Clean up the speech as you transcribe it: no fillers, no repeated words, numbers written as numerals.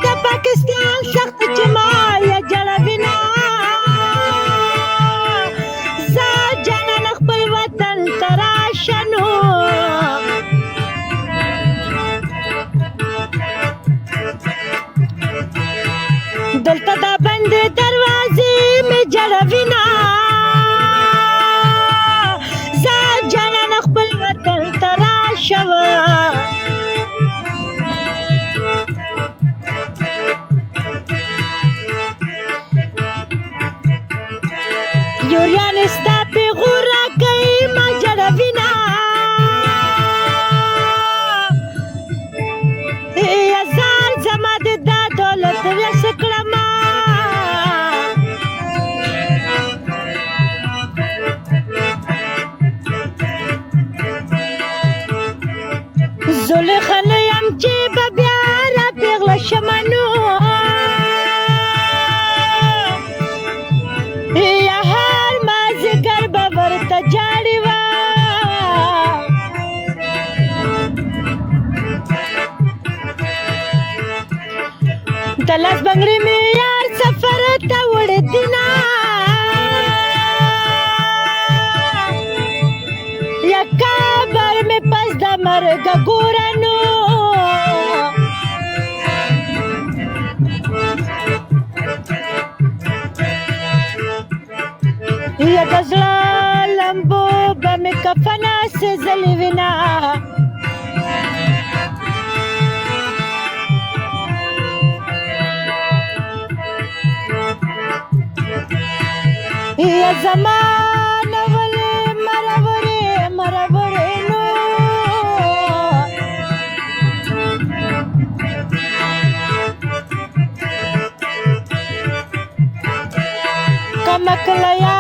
د پاکستان سخت جما یا جړوینا زه جانان خپل وطن ته راشه نو دلته دا بندې دروازې مې جړوینا زه جانان خپل وطن ته راشه یوریان ستا پیغور راکوي ما جړوینا یا ځان زما د دا دولت ویس کړما زلیخا نه یم چې به بیا راپیغله شمه نو یا هر مازدیګر به ورته جاړې وه د لاس بنګړې مې یار سفر ته وړې دینه یا قبر مې پس د مرګه ګوره نو یا د زړه لمبو به مې کفنه سېزلې وینه یا زمانه ولې مرورې مرورې نو کمکله یا